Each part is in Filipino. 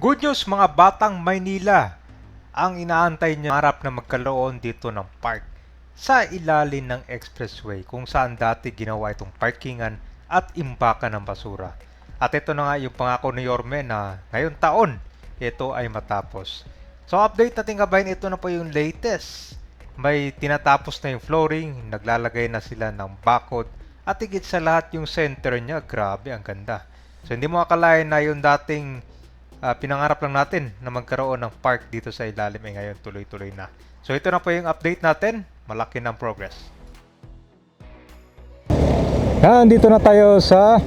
Good news mga batang Maynila! Ang inaantay niyo harap na magkaroon dito ng park sa ilalim ng expressway kung saan dati ginawa itong parkingan at imbakan ng basura. At ito na nga yung pangako ni Yorme na ngayong taon ito ay matapos. So update natin kabayan, ito na po yung latest. May tinatapos na yung flooring, naglalagay na sila ng bakod at higit sa lahat yung center niya, grabe ang ganda. So hindi mo akalain na yung dating pinangarap lang natin na magkaroon ng park dito sa ilalim ay ngayon tuloy-tuloy na. So ito na po yung update natin, malaki ng progress. Dito na tayo sa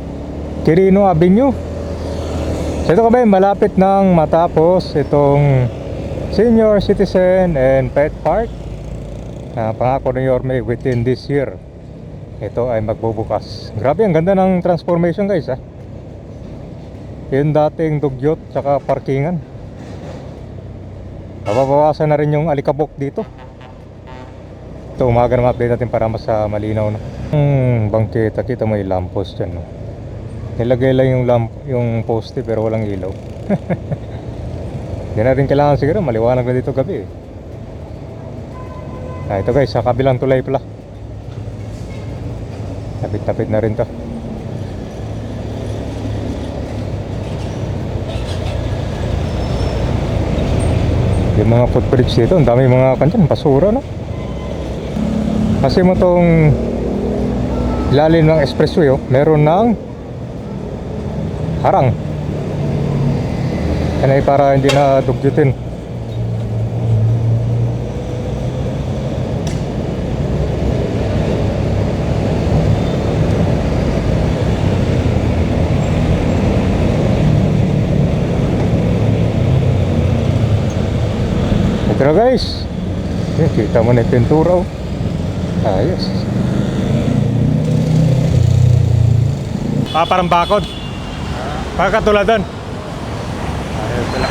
Quirino Avenue. So ito kabayan, malapit nang matapos itong Senior Citizen and Pet Park na pangako ni Yorme within this year. Ito ay magbubukas. Grabe, ang ganda ng transformation guys ha. Yung dating dugyot tsaka parkingan, mababawasan na rin yung alikabok dito. Ito, umaga na ma-update natin para mas malinaw na. Bangketa, kita mo yung lamppost dyan, no? Nilagay lang yung poste pero walang ilaw. Hindi na rin kailangan, siguro maliwanag na dito gabi ito guys, sa kabilang tulay pala. Tapit-tapit na rin to. Yung mga footbridge dito, ang dami mga kanyan, basura, no? Kasi mo tong ilalim ng expressway, meron ng harang. Yan ay para hindi na dugyutin. Ito na guys, kita mo na yung pintura, ayos. Parang bakod, parang katulad doon. Ayos pala.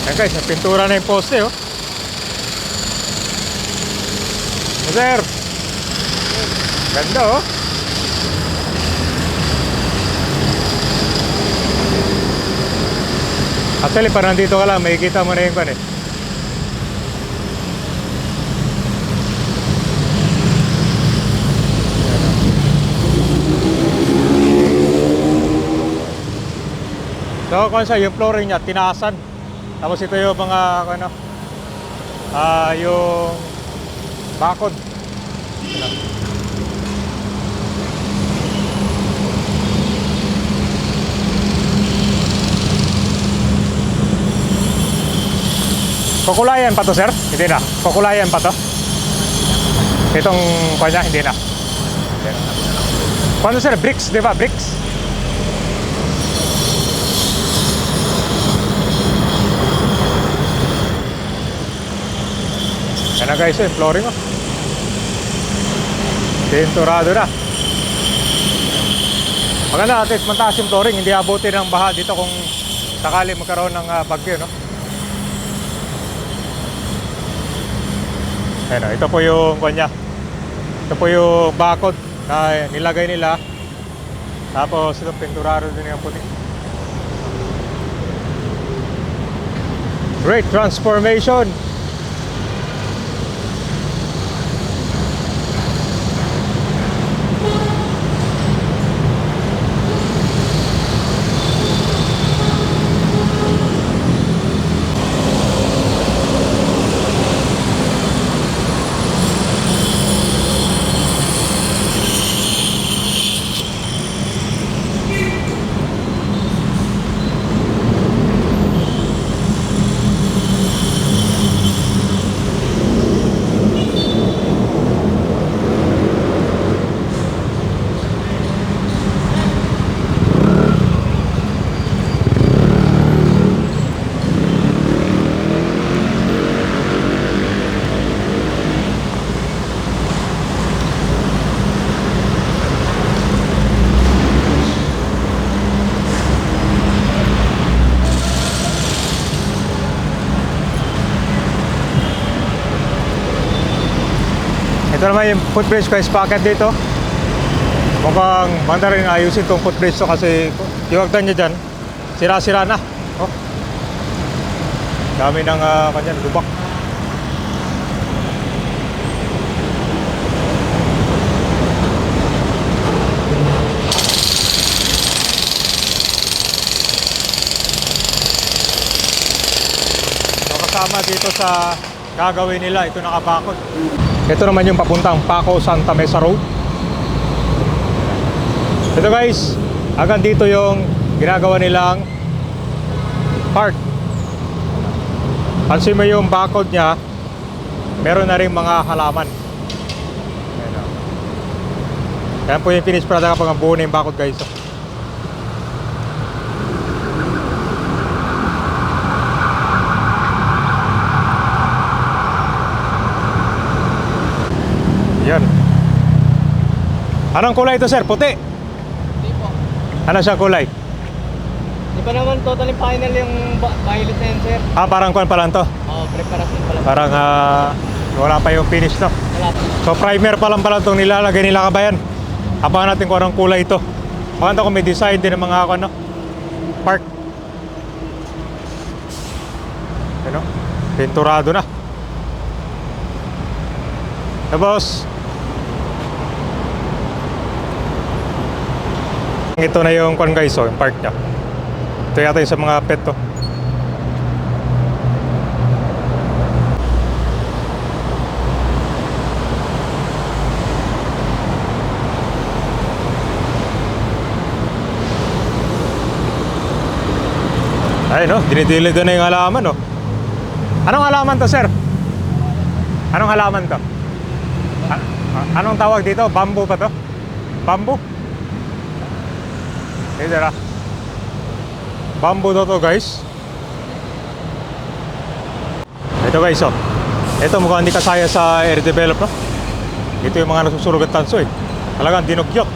Ayan guys, yung pintura na yung poste sir, ganda Actually, parang nandito ka lang, makikita mo na yung kan So, kung sa yung flooring niya, tinaasan. Tapos ito yung mga, yung bakod. Kukulayan pa to sir? Hindi na. Kukulayan pa to? Itong kanya, hindi na. Paano sir? Bricks, di ba? Bricks? Yan na guys, yung flooring pinturado na. Maganda, at least mataas yung flooring. Hindi abutin ng baha dito kung sakali magkaroon ng bagyo, no? Ayan, ito po yung kanya. Ito po yung bakod na nilagay nila. Tapos itong pinturado din yung puti. Great transformation. Ito naman yung footbridge ko, sprocket dito. Mukhang banda rin ayusin itong footbridge to kasi yung hagdan niya dyan, sira-sira na. Oh. Dami ng kanyan, lubak. So, kasama dito sa gagawin nila, ito nakabakod. Ito naman yung papuntang Paco Santa Mesa Road. Ito guys, hanggang dito yung ginagawa nilang park. Pansin mo yung bakod niya, meron na rin mga halaman. Ayan o. Yan po yung finished product kapag ang buo na yung bakod guys. Yan. Anong kulay ito sir? Puti? Hindi po. Ano siya kulay? Di ba naman totally final yung violet na yun, sir? Parang kuwan pa lang to. Oo, preparasyon pa lang. Parang wala pa yung finish no. Wala pa. So primer pa lang pala itong nilalagay nila kabayan. Abangan natin kung anong kulay ito. Maganda kung may design din ng mga ako, no? Park. Ano? Pinturado na. Tapos ito na yung kwan guys, yung park niya. Ito yata yung sa mga pet to. Ay no, dinidilid na yung halaman no. Anong halaman to sir? Anong halaman to? Anong tawag dito? Bamboo pa to? Bamboo? Hey there. Bamboo to guys. Ito guys oh. Ito mukhang hindi kasaya sa air develop no. Ito yung mga nasusulog at tanso eh. Talagang dinugyok.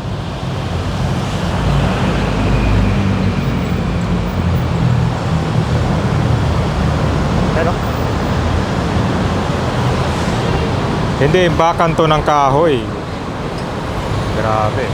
Ano? Hindi imbakan to ng kahoy. Grabe.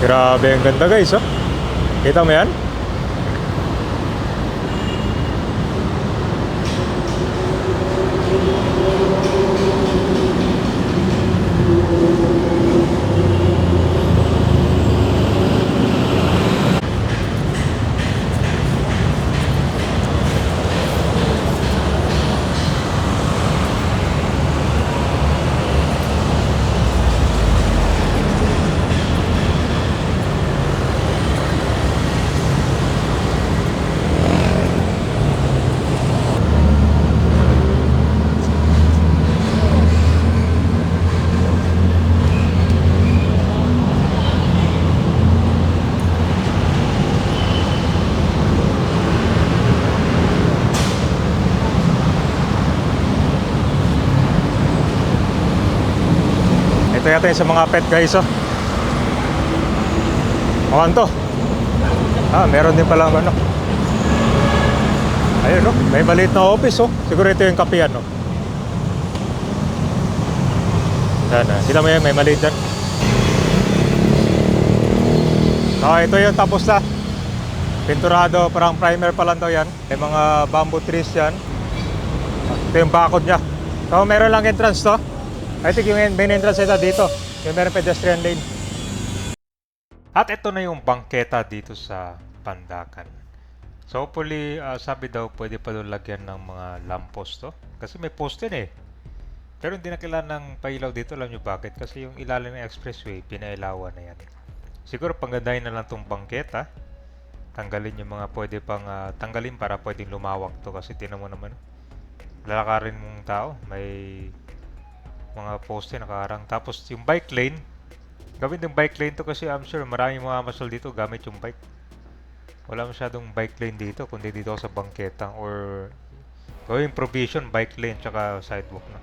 Grabe, ang ganda guys, oh. Kita mo yan? Ito yata yung sa mga pet guys, oh. Mukhang to. Meron din palang ano. Ayun, oh. May maliit na office, oh. Siguro ito yung kapihan, oh. Yan, kita mo yan, may maliit yan. Ito yung tapos na. Pinturado, parang primer pa lang daw yan. May mga bamboo trees yan. Ito yung bakod niya. So meron lang entrance to. I think yung main entrance ito dito. Yung meron pedestrian lane. At ito na yung bangketa dito sa Pandakan. So hopefully, sabi daw pwede pa doon lagyan ng mga lamppost to. Kasi may post din eh. Pero hindi na kailangan ng pailaw dito. Alam nyo bakit? Kasi yung ilalim ng expressway, pinailawan na yan. Siguro panggandahin na lang tong bangketa. Tanggalin yung mga pwede pang tanggalin para pwedeng lumawak to. Kasi tinan mo naman, lalakarin mong tao, may mga poste nakaharang. Tapos yung bike lane, Gawin ng bike lane to kasi I'm sure maraming mga masol dito gamit yung bike. Wala masyadong bike lane dito kundi dito sa bangketa or gawin provision bike lane tsaka sidewalk na.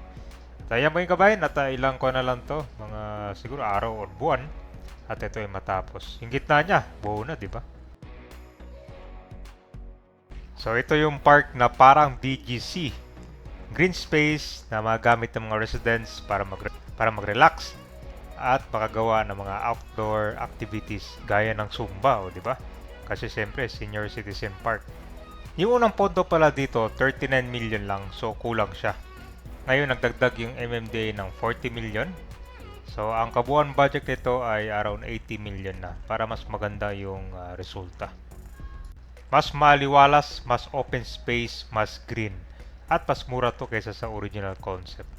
Kaya mga kabayan at ilang ko na lang to, mga siguro araw or buwan at ito ay matapos. Yung gitna niya, buo na, di ba? So ito yung park na parang BGC. Green space na magamit ng mga residents para mag-relax at makagawa ng mga outdoor activities gaya ng Zumba, o di ba? Kasi siyempre senior citizen park. Yung unang pondo pala dito 39 million lang, so kulang siya. Ngayon nagdagdag yung MMDA ng 40 million. So ang kabuuan budget nito ay around 80 million na para mas maganda yung resulta. Mas maliwalas, mas open space, mas green at mas mura to kaysa sa original concept.